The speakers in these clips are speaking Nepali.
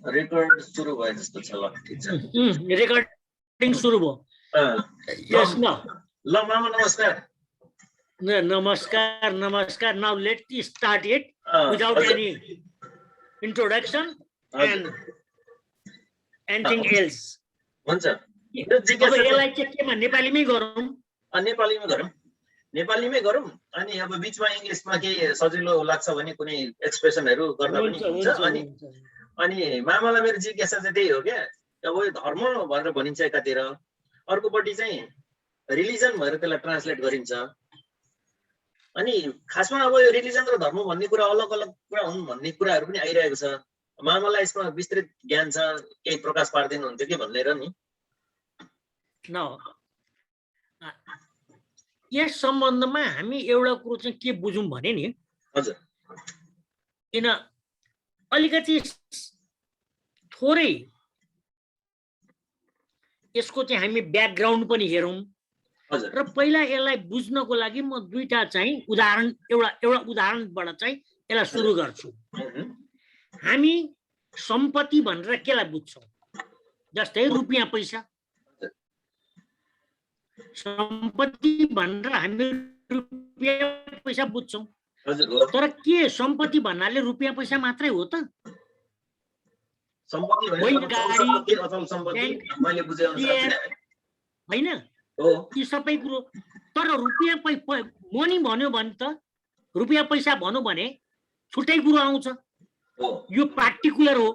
रेकर्ड सुरु भयो जस्तो छ। ल ठीक छ, रेकर्डिङ सुरु भयो। यस न ल मामा नमस्कार। नमस्कार नमस्कार। Now let start it without any introduction and anything else. हुन्छ। अब यसलाई चाहिँ केमा नेपालीमै गरौँ? नेपालीमै गरौँ, नेपालीमै गरौँ। अनि अब बिचमा इङ्ग्लिसमा केही सजिलो लाग्छ भने कुनै एक्सप्रेसनहरू गर्दा पनि हुन्छ। अनि मामालाई मेरो जिज्ञासा चाहिँ त्यही हो क्या, अब यो धर्म भनेर भनिन्छ एकातिर, अर्कोपट्टि चाहिँ रिलिजन भएर त्यसलाई ट्रान्सलेट गरिन्छ। अनि खासमा अब यो रिलिजन र धर्म भन्ने कुरा अलग अलग कुरा हुन् भन्ने कुराहरू पनि आइरहेको छ। मामालाई यसमा विस्तृत ज्ञान छ, केही प्रकाश पार्दिनुहुन्थ्यो कि भनेर नि। यस सम्बन्धमा हामी एउटा कुरो चाहिँ के बुझौँ भने नि, हजुर, किन अलिकति थोरै यसको चाहिँ हामी ब्याकग्राउन्ड पनि हेरौँ र पहिला यसलाई बुझ्नको लागि म दुईटा चाहिँ उदाहरण एउटा उदाहरणबाट चाहिँ यसलाई सुरु गर्छु। हामी सम्पत्ति भनेर केलाई बुझ्छौँ? जस्तै रुपियाँ पैसा। सम्पत्ति भनेर हामी रुपियाँ पैसा बुझ्छौँ, तर के सम्पत्ति भन्नाले रुपियाँ पैसा मात्रै हो त? होइन, यी सबै कुरो। तर रुपियाँ मनी भन्यो भने त, रुपियाँ पैसा भनौँ भने छुट्टै कुरो आउँछ। यो पार्टिकुलर हो।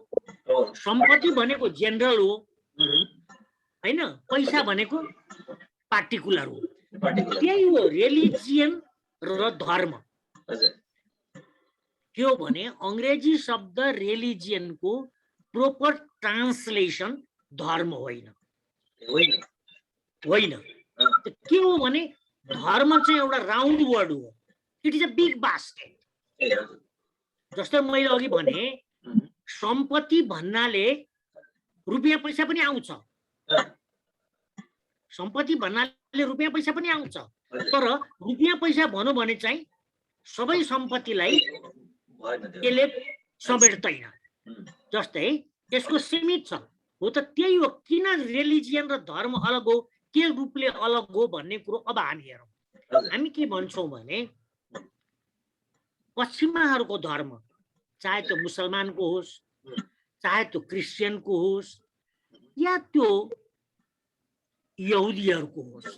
सम्पत्ति भनेको जेनरल हो, होइन? पैसा भनेको पार्टिकुलर हो। त्यही हो रिलिजियन र धर्म। के हो भने अङ्ग्रेजी शब्द रिलिजियनको प्रोपर ट्रान्सलेसन धर्म होइन। के हो भने धर्म चाहिँ एउटा राउन्ड वर्ड हो। It is a big basket. जस्तै मैले अघि भने सम्पत्ति भन्नाले रुपियाँ पैसा पनि आउँछ। सम्पत्ति भन्नाले रुपियाँ पैसा पनि आउँछ, तर रुपियाँ पैसा भनौँ भने चाहिँ सबै सम्पत्तिलाई यसले समेट्दैन। जस्तै यसको सीमित छ। हो त त्यही हो किन रिलिजियन र धर्म अलग हो, के रूपले अलग हो भन्ने कुरो अब हामी हेरौँ। हामी के भन्छौँ भने पश्चिमाहरूको धर्म, चाहे त्यो मुसलमानको होस्, चाहे त्यो क्रिस्चियनको होस्, या त्यो यहुदीहरूको होस्,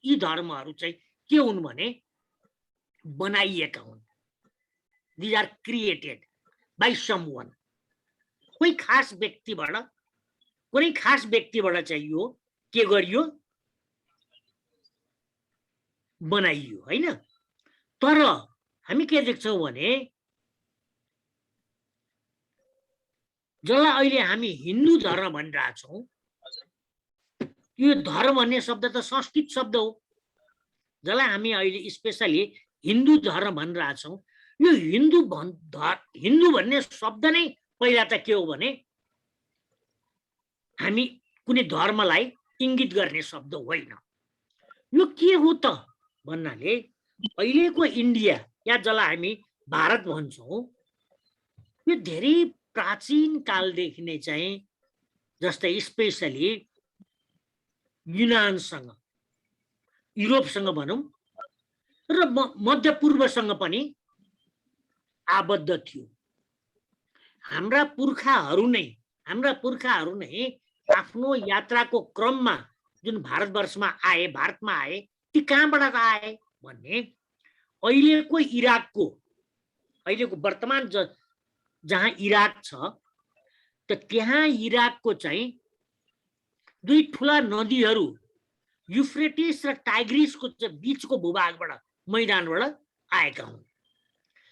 यी धर्महरू चाहिँ के हुन् भने बनाइएका हुन्। These are created by someone. कुनै खास व्यक्तिबाट चाहिँ यो के गरियो, बनाइयो, होइन? तर हामी के देख्छौँ भने जसलाई अहिले हामी हिन्दू धर्म भनिरहेछौँ, यो धर्म भन्ने शब्द त संस्कृत शब्द हो। जसलाई हामी अहिले स्पेसली हिन्दू धर्म भनिरहेछौँ, यो हिन्दू भन्ने शब्द नै पहिला त के हो भने हामी कुनै धर्मलाई इङ्गित गर्ने शब्द होइन। यो के हो त भन्नाले अहिलेको इन्डिया या जसलाई हामी भारत भन्छौँ, यो धेरै प्राचीन कालदेखि नै चाहिँ जस्तै स्पेसली युनानसँग, युरोपसँग भनौँ र मध्य पूर्वसँग पनि आबद्ध थियो। हाम्रा पुर्खाहरू नै आफ्नो यात्राको क्रममा जुन भारतमा आए, ती कहाँबाट आए भन्ने अहिलेको वर्तमान जहाँ इराक छ, त त्यहाँ इराकको चाहिँ दुई ठुला नदीहरू युफ्रेटिस र टाइग्रिसको बीचको भूभागबाट, मैदानबाट आएका हुन्।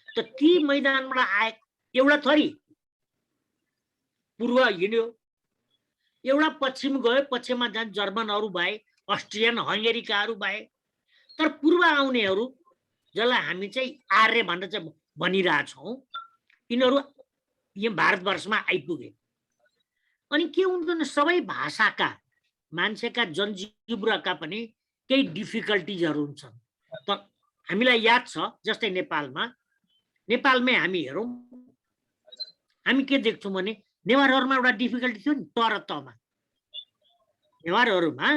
त ती मैदानबाट आए एउटा थरी पूर्व हिँड्यो, एउटा पश्चिम गयो, पश्चिममा जान जर्मनहरू भए, अस्ट्रियन हङ्गेरीकाहरू भए। तर पूर्व आउनेहरू जसलाई हामी चाहिँ आर्य भनेर चाहिँ भनिरहेछौँ, यिनीहरू यहाँ भारतवर्षमा आइपुगे। अनि के हुन्छ भने सबै भाषाका मान्छेका जनजीवनका पनि केही डिफिकल्टिजहरू हुन्छन्। त हामीलाई याद छ, जस्तै नेपालमै हामी हेरौँ, हामी के देख्छौँ भने नेवारहरूमा एउटा डिफिकल्टी थियो नि तर तमा, नेवारहरूमा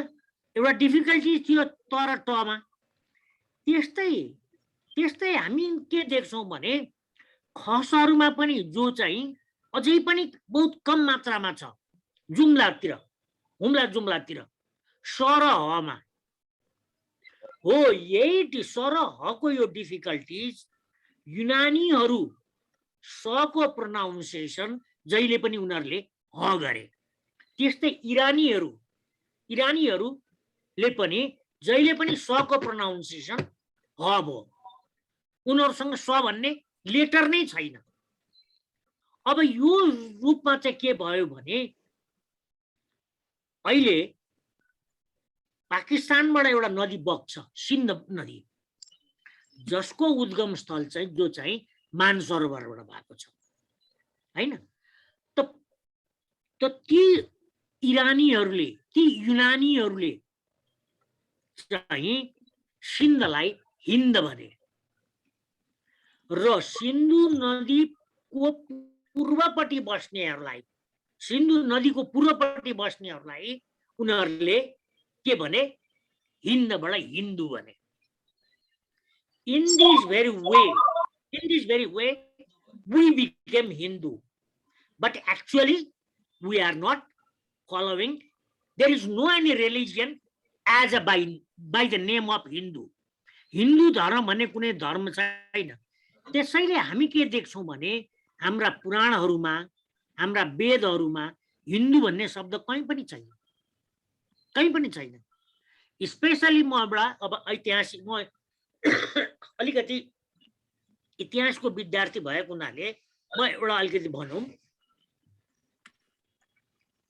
एउटा डिफिकल्टी थियो तर तमा। त्यस्तै हामी के देख्छौँ भने खसहरूमा पनि जो चाहिँ अझै पनि बहुत कम मात्रामा छ, जुम्लातिर, जुम्लातिर सर हमा हो। यही सर हको यो डिफिकल्टिज युनानीहरू सको प्रोनाउन्सिएसन जहिले पनि उनीहरूले ह गरे, त्यस्तै इरानीहरूले पनि जहिले पनि सको प्रोनाउन्सिएसन ह भयो। उनीहरूसँग स भन्ने लेटर नै छैन। अब यो रूपमा चाहिँ के भयो भने अहिले पाकिस्तानबाट एउटा नदी बग्छ, सिन्ध नदी, जसको उद्गम स्थल चाहिँ जो चाहिँ मानसरोवरबाट भएको छ हैन। त ती युनानीहरूले चाहिँ सिन्धलाई हिन्द भने र सिन्धु नदीको पूर्वपट्टि बस्नेहरूलाई, सिन्धु नदीको पूर्वपट्टि बस्नेहरूलाई उनीहरूले के भने हिन्दबाट हिन्दू भने। In this very way we became Hindu, but actually we are not following. There is no any religion as a by the name of Hindu. Hindu धर्म भन्ने कुनै धर्म छैन। त्यसैले हामी के देख्छौँ भने हाम्रा पुराणहरूमा, हाम्रा वेदहरूमा हिन्दू भन्ने शब्द कहीँ पनि छैन, कहीँ पनि छैन। स्पेशली म अब ऐतिहासिक, म अलिकति इतिहासको विद्यार्थी भएको हुनाले म एउटा अलिकति भनौँ,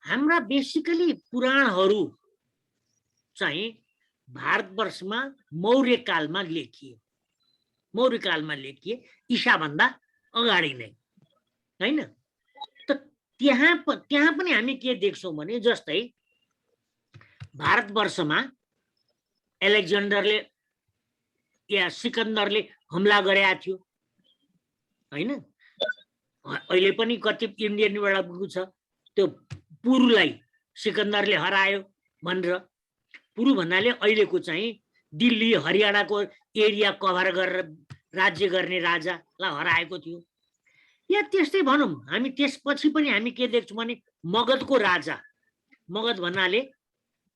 हाम्रा बेसिकली पुराणहरू चाहिँ भारतवर्षमा मौर्य कालमा लेखिए, ईसा भन्दा अगाडि नै हैन। त त्यहाँ पनि हामी के देख्छौँ भने जस्तै भारतवर्षमा एलेक्जेन्डरले या सिकन्दरले हमला गरेका थियो हैन। अहिले पनि कति इन्डियनबाट गएको छ त्यो पुरुलाई सिकन्दरले हरायो भनेर। पुरु भन्नाले अहिलेको चाहिँ दिल्ली हरियाणाको एरिया कभर गरेर राज्य गर्ने राजालाई हराएको थियो। या त्यस्तै भनौँ हामी त्यसपछि पनि हामी के देख्छौँ भने मगधको राजा, मगध भन्नाले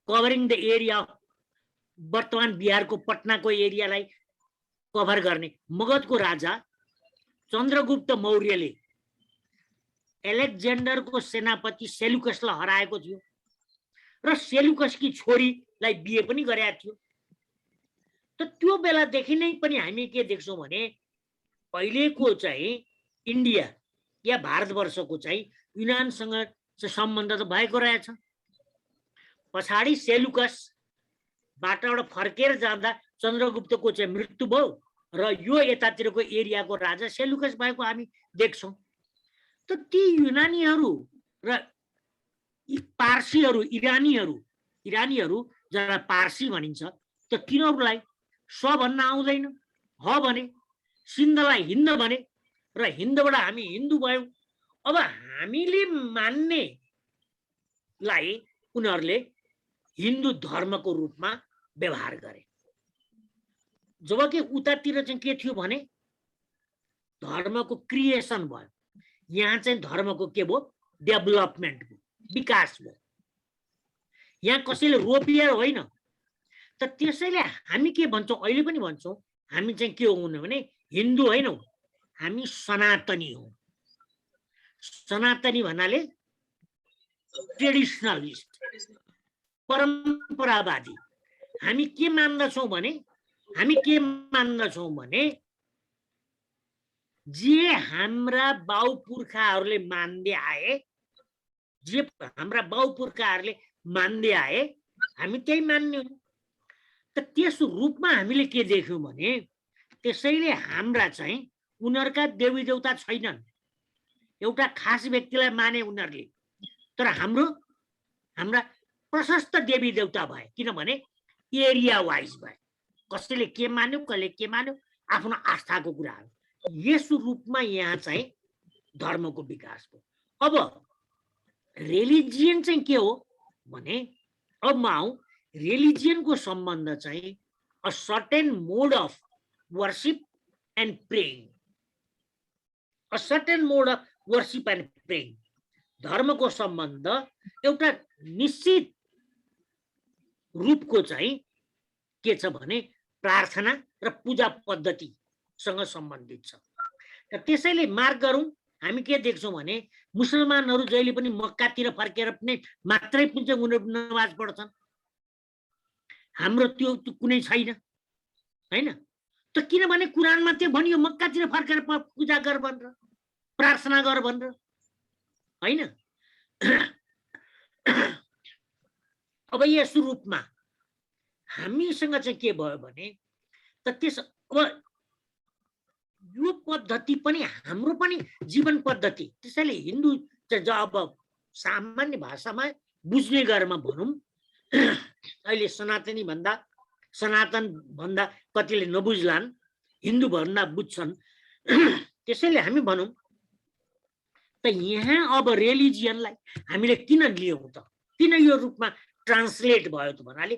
कभरिङ द एरिया, वर्तमान बिहारको पटनाको एरियालाई कभर गर्ने मगधको राजा चन्द्रगुप्त मौर्यले एलेक्जेन्डरको सेनापति सेलुकसलाई हराएको थियो र सेलुकसकी छोरीलाई बिहे पनि गरेका थियो। त त्यो बेलादेखि नै पनि हामी के देख्छौँ भने पहिलेको चाहिँ इन्डिया या भारतवर्षको चाहिँ युनानसँग सम्बन्ध त भएको रहेछ। पछाडि सेलुकसबाट फर्केर जाँदा चन्द्रगुप्तको चाहिँ मृत्यु भयो र यो यतातिरको एरियाको राजा सेलुकस भएको हामी देख्छौँ। त ती युनानीहरू र पार्सीहरू, इरानीहरू जसलाई पार्सी भनिन्छ, त तिनीहरूलाई स भन्न आउँदैन, ह भने, सिन्धलाई हिन्द भने र हिन्दबाट हामी हिन्दू भयौँ। अब हामीले मान्नेलाई उनीहरूले हिन्दू धर्मको रूपमा व्यवहार गरे। जबकि उतातिर चाहिँ के थियो भने धर्मको क्रिएसन भयो, यहाँ चाहिँ धर्मको के भयो, डेभलपमेन्ट भयो, विकास भयो। यहाँ कसैले रोपिएर होइन। त त्यसैले हामी के भन्छौँ, अहिले पनि भन्छौँ, हामी चाहिँ के हुनु भने हिन्दू होइनौँ, हामी सनातनी हौँ। सनातनी भन्नाले ट्रेडिसनलिस्ट, परम्परावादी। हामी के मान्दछौँ भने जे हाम्रा बाउपुर्खाहरूले मान्दै आए, हामी त्यही मान्ने हो। त त्यस रूपमा हामीले के देख्यौँ भने त्यसैले हाम्रा चाहिँ उनीहरूका देवी देवता छैनन्। एउटा खास व्यक्तिलाई माने उनीहरूले, तर हाम्रा प्रशस्त देवी देवता भए, किनभने एरिया वाइज भए। कसैले के मान्यो, कसले के मान्यो, आफ्नो आस्थाको कुरा हो। यस रूपमा यहाँ चाहिँ धर्मको विकासको। अब रिलिजियन चाहिँ के हो भने, अब म आउँ, रिलिजियनको सम्बन्ध चाहिँ a certain mode of worship and praying, a certain mode of worship and praying. धर्मको सम्बन्ध एउटा निश्चित रूपको चाहिँ के छ भने प्रार्थना र पूजा पद्धतिसँग सम्बन्धित छ। त्यसैले मार्क गरौँ, हामी के देख्छौँ भने मुसलमानहरू जहिले पनि मक्कातिर फर्केर पनि मात्रै उनीहरू नमाज पढ्छन्। हाम्रो त्यो कुनै छैन, होइन? त किनभने कुरानमा त्यो भनियो मक्कातिर फर्केर पूजा गर भनेर, प्रार्थना गर भनेर, होइन? अब यस रूपमा हामीसँग चाहिँ के भयो भने त त्यस अब यो पद्धति पनि हाम्रो पनि जीवन पद्धति। त्यसैले हिन्दू अब सामान्य भाषामा बुझ्ने गरेरमा भनौँ, अहिले सनातन भन्दा कतिले नबुझ्लान्, हिन्दू भन्दा बुझ्छन्। त्यसैले हामी भनौँ त यहाँ अब रिलिजियनलाई हामीले किन लियौँ त, किन यो रूपमा ट्रान्सलेट भयो त भन्नाले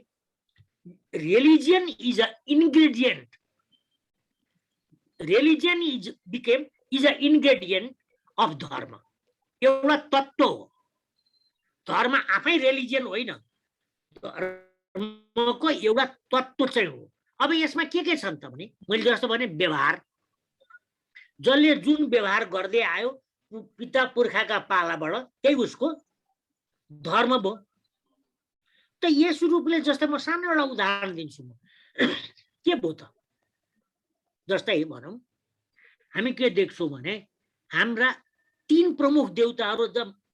religion is a ingredient, religion is a ingredient of धर्म, एउटा तत्त्व हो। धर्म आफै रिलिजियन होइन, धर्मको एउटा तत्त्व चाहिँ हो। अब यसमा के छन् त भने मैले जस्तो भने व्यवहार, जसले जुन व्यवहार गर्दै आयो पिता पुर्खाका पालाबाट त्यही उसको धर्म भयो। त यस रूपले जस्तै म सानो एउटा उदाहरण दिन्छु, म के भयो त, जस्तै भनौँ हामी के देख्छौँ भने हाम्रा 3 प्रमुख देवताहरू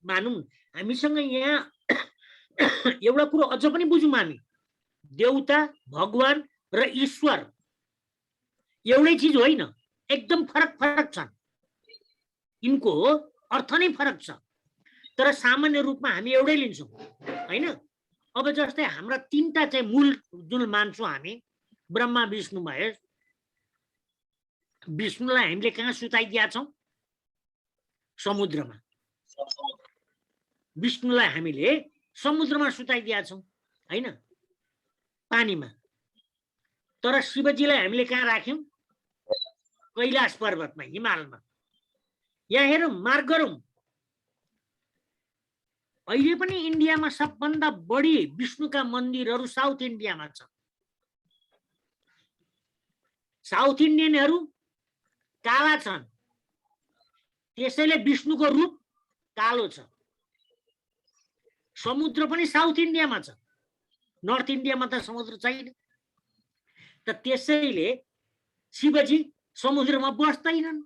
मानौँ, हामीसँग यहाँ एउटा कुरो अझ पनि बुझौँ, हामी देवता, भगवान र ईश्वर एउटै चिज होइन, एकदम फरक फरक छन्, यिनको अर्थ नै फरक छ, तर सामान्य रूपमा हामी एउटै लिन्छौँ, होइन? अब जस्तै हाम्रा 3टा चाहिँ मूल जुन मान्छौँ हामी, ब्रह्मा विष्णु महेश। विष्णुलाई हामीले कहाँ सुताइदिएका छौँ? समुद्रमा। विष्णुलाई हामीले समुद्रमा सुताइदिएका छौँ, होइन? पानीमा। तर शिवजीलाई हामीले कहाँ राख्यौँ? कैलाश पर्वतमा, हिमालमा। यहाँ हेरौँ, मार्क गरौँ, अहिले पनि इन्डियामा सबभन्दा बढी विष्णुका मन्दिरहरू साउथ इन्डियामा छ। साउथ इन्डियनहरू काला छन्, त्यसैले विष्णुको रूप कालो छ। समुद्र पनि साउथ इन्डियामा छ, नर्थ इन्डियामा त समुद्र छैन। त त्यसैले शिवजी समुद्रमा बस्दैनन्।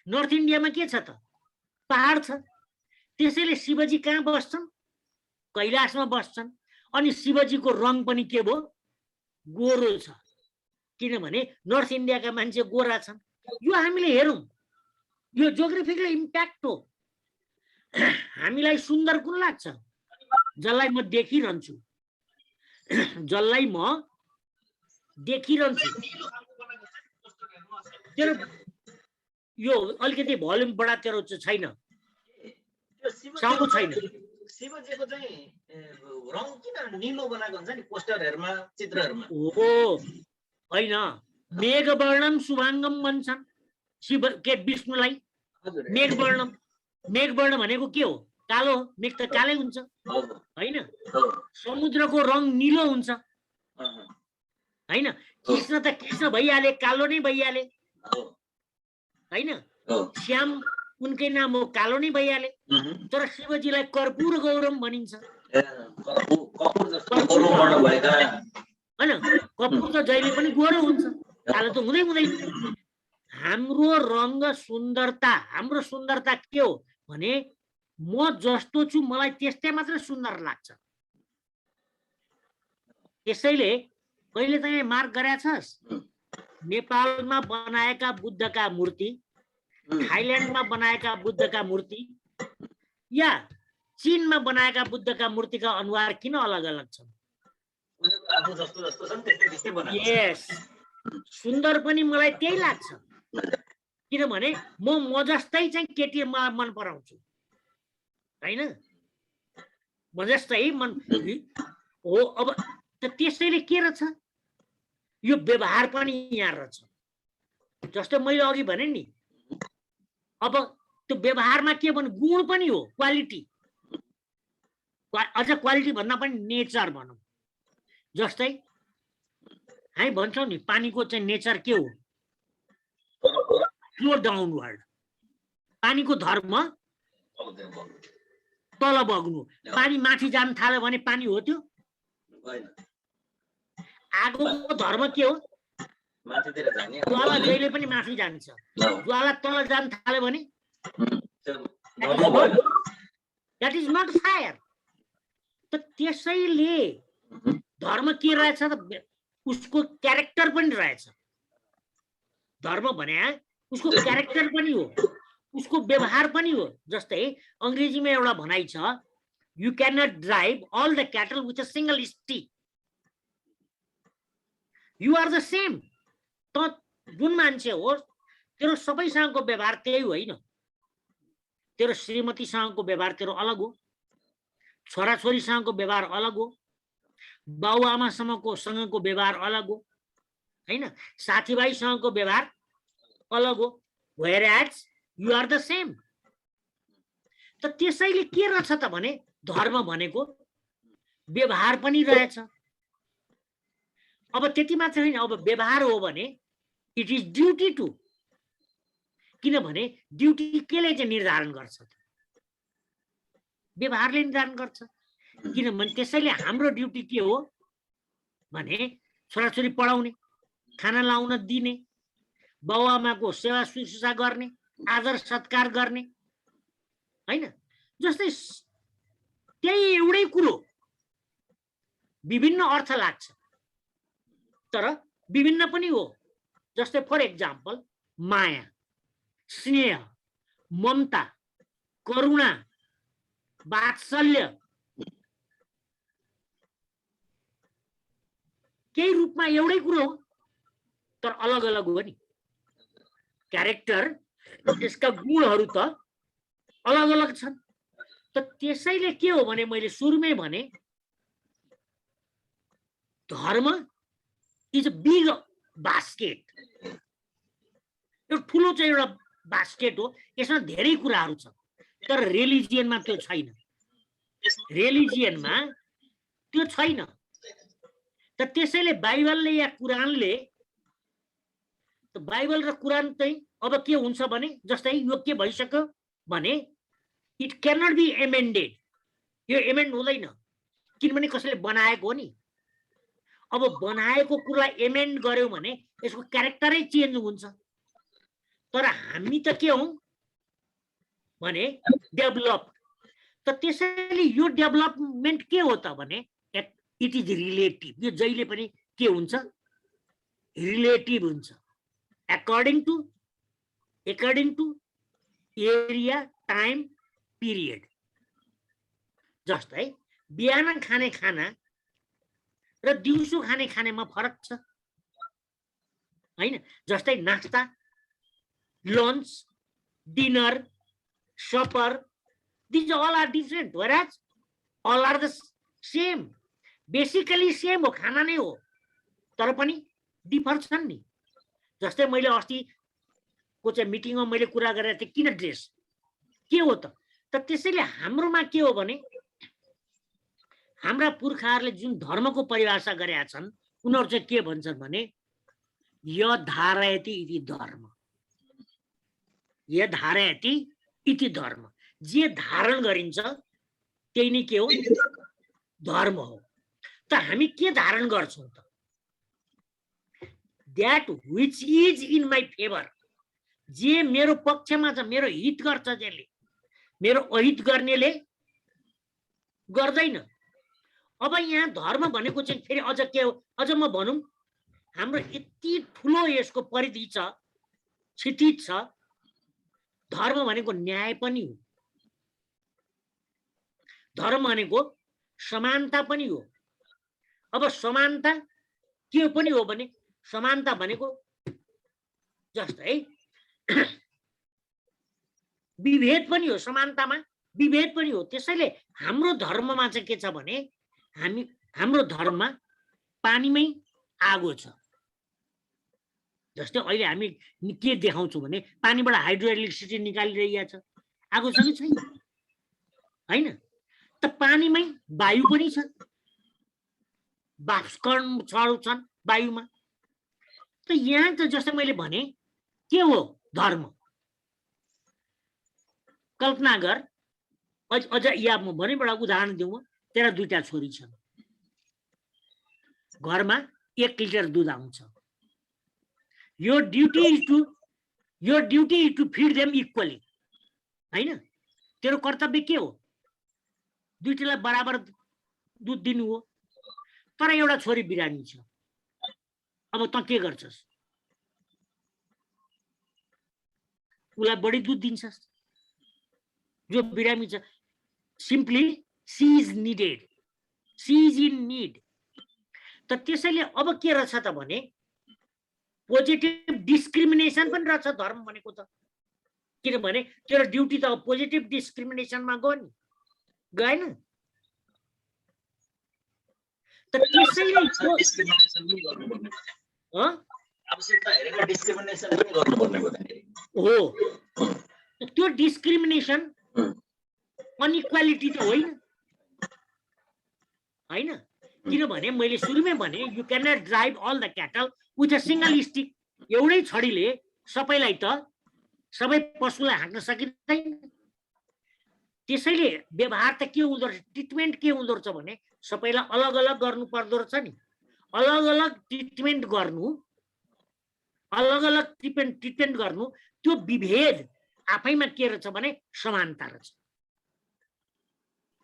नर्थ इन्डियामा के छ त? पहाड छ। त्यसैले शिवजी कहाँ बस्छन्? कैलाशमा बस्छन्। अनि शिवजीको रङ पनि के भयो? गोरो छ, किनभने नर्थ इन्डियाका मान्छे गोरा छन्। यो हामीले हेरौँ, यो जियोग्राफिकल इम्प्याक्ट हो। हामीलाई सुन्दर कुन लाग्छ? जसलाई म देखिरहन्छु, जसलाई म देखिरहन्छु। यो अलिकति भोल्युम बढा तेरो छैन, साउन्ड छैन। शिवजीको चाहिँ रङ किन निलो बनाएको हुन्छ नि पोस्टरहरुमा, चित्रहरुमा? ओ हैन, मेघवर्णम शुभाङ्गम भन्छन् शिव के विष्णुलाई। मेघवर्ण, मेघवर्ण भनेको के हो? कालो, मेघ त कालै हुन्छ, हैन? समुद्रको रङ निलो हुन्छ, हैन? कृष्ण त कृष्ण भइहाले, कालो नै भइहाले, हैन? श्याम उनकै नाम हो, कालो नै भइहाले। तर शिवजीलाई कर्पूर गौरम भनिन्छ, हैन? कपुर त जहिले पनि गोरो हुन्छ, कालो त हुँदै हुँदैन। हाम्रो रंग सुन्दरता, हाम्रो सुन्दरता के हो भने म जस्तो छु मलाई त्यस्तै मात्र सुन्दर लाग्छ। त्यसैले कहिले चाहिँ मार्क गरेका छस्? नेपालमा बनाएका बुद्धका मूर्ति, थाइल्यान्डमा बनाएका बुद्धका मूर्ति या चीनमा बनाएका बुद्धका मूर्तिका अनुहार किन अलग अलग छन्? यस, सुन्दर पनि मलाई त्यही लाग्छ, किनभने म जस्तै चाहिँ केटी मन पराउँछु हैन, म जस्तै मन हो। अब त त्यसैले के रहेछ, यो व्यवहार पनि यहाँ रहेछ। जस्तै मैले अघि भने नि, अब त्यो व्यवहारमा के भन्नु, गुण पनि हो, क्वालिटी, अझ क्वालिटी भन्दा पनि नेचर भनौँ। जस्तै हामी भन्छौँ नि पानीको चाहिँ नेचर के हो, फ्लो डाउनवर्ड। पानीको धर्म तल बग्नु। पानी माथि जान थाल्यो भने पानी हो त्यो? आगोको धर्म के हो, ज्वाला जहिले पनि माथि जान्छ, ज्वाला तल जान थाल्यो भने द्याट इज नट फायर। त त्यसैले धर्म के रहेछ त, उसको क्यारेक्टर पनि रहेछ। धर्म भने उसको क्यारेक्टर पनि हो, उसको व्यवहार पनि हो। जस्तै अंग्रेजीमा एउटा भनाइ छ, you cannot drive all the cattle with a single stick, you are the same. त जुन मान्छे हो तेरो सबैसँगको व्यवहार त्यही होइन। तेरो श्रीमतीसँगको व्यवहार तेरो अलग हो, छोराछोरीसँगको व्यवहार अलग हो, बाबुआमासँगको व्यवहार अलग हो हैन, साथीभाइसँगको व्यवहार अलग हो, whereas you are the same. त त्यसैले के रहेछ त भने धर्म भनेको व्यवहार पनि रहेछ। अब त्यति मात्र होइन, अब व्यवहार हो भने इट इज ड्युटी टु। किनभने ड्युटी केले चाहिँ निर्धारण गर्छ, व्यवहारले निर्धारण गर्छ। किनभने त्यसैले हाम्रो ड्युटी के हो भने छोराछोरी पढाउने, खाना लाउन दिने, बाबुआमाको सेवा शुश्रूषा गर्ने, आदर सत्कार गर्ने हैन। जस्तै त्यही एउटै कुरो विभिन्न अर्थ लाग्छ तर विभिन्न पनि हो। जस्तै फर एक्जाम्पल माया, स्नेह, ममता, करुणा, वात्सल्य केही रूपमा एउटै कुरो हो तर अलग अलग हो नि। क्यारेक्टर, यसका गुणहरू त अलग अलग छन्। त त्यसैले के हो भने मैले सुरुमै भने dharma is a big basket. यो ठुलो चाहिँ एउटा बास्केट हो, यसमा धेरै कुराहरू छ तर रिलिजियनमा त्यो छैन। रिलिजियनमा त्यो छैन। त त्यसैले बाइबलले या कुरानले, बाइबल र कुरान चाहिँ अब के हुन्छ भने जस्तै यो के भइसक्यो भने इट क्यान नट बी एमेन्डेड। यो एमेन्ड हुँदैन किनभने कसैले बनाएको हो नि। अब बनाएको कुरालाई एमेन्ड गर्यो भने यसको क्यारेक्टरै चेन्ज हुन्छ। तर हामी त के हौं भने डेभलप। त त्यसैले यो डेभलपमेन्ट के हो त भने इट इज रिलेटिभ। यो जहिले पनि के हुन्छ, रिलेटिभ हुन्छ। according to area, time, period. जस्तै बिहान खाने खाना र दिउँसो खाने खानामा फरक छ हैन। जस्तै नास्ता, lunch, dinner, supper, these all are different whereas all are the same। Basically same हो, खाना नै हो तर पनि डिफर छन् नि। जस्तै मैले अस्तिको चाहिँ मिटिङमा मैले कुरा गरेको थिएँ किन ड्रेस के हो त त्यसैले हाम्रोमा के हो भने हाम्रा पुर्खाहरूले जुन धर्मको परिभाषा गरेका छन् उनीहरू चाहिँ के भन्छन् भने यधारयति इति धर्म, यधारयति इति धर्म। जे धारण गरिन्छ त्यही नै के हो, धर्म हो। त हामी के धारण गर्छौं त, that which is in my favor। जे मेरो पक्षमा छ, मेरो हित गर्छ, जसले मेरो अहित गर्नेले गर्दैन। अब यहाँ धर्म भनेको चाहिँ फेरि अझ के हो, अझ म भनौं हाम्रो यति ठुलो यसको परिधि छ, क्षितिज छ। धर्म भनेको न्याय पनि हो, धर्म भनेको समानता पनि हो। अब समानता के पनि हो भने समानता भनेको जस्तै विभेद पनि हो, समानतामा विभेद पनि हो। त्यसैले हाम्रो धर्ममा चाहिँ के छ भने हाम्रो धर्ममा पानीमै आगो छ। जस्तै अहिले हामी के देखाउँछौँ भने पानीबाट हाइड्रो इलेक्ट्रिसिटी निकालिरहेको छ, आगो छ कि छैन? होइन त पानीमै वायु पनि छ, बाष्पकणहरू छन् वायुमा। त यहाँ त जस्तै मैले भने के हो धर्म? कल्पना गर, अझ या म भनेबाट उदाहरण दिउँ, तेरा 2टा छोरी छन्, घरमा 1 लिटर दुध आउँछ। Your duty is to feed them equally, होइन? तेरो कर्तव्य के हो? दुईटालाई बराबर दुध दिनु हो। तर एउटा छोरी बिरामी छ, अब त के गर्छस्? उसलाई बढी दुध दिन्छस्। जो बिरामी छ, simply she is needed, she is in need. त त्यसैले अब के रहेछ त भने पोजिटिभ डिस्क्रिमिनेसन पनि रहेछ धर्म भनेको त। किनभने तेरो ड्युटी त पोजिटिभ डिस्क्रिमिनेसनमा गयो नि, गएन? त त्यसैले हो त्यो डिस्क्रिमिनेसन अनइक्वालिटी त होइन, होइन? किनभने मैले सुरुमै भने you cannot drive all the cattle with a single stick. एउटै छडीले सबैलाई त सबै पशुलाई हाँक्न सकिँदैन। त्यसैले व्यवहार त के हुँदो रहेछ, ट्रिटमेन्ट के हुँदो रहेछ भने सबैलाई अलग अलग गर्नु पर्दो रहेछ नि। अलग अलग ट्रिटमेन्ट गर्नु, अलग अलग ट्रिटमेन्ट गर्नु, त्यो विभेद आफैमा के रहेछ भने समानता रहेछ।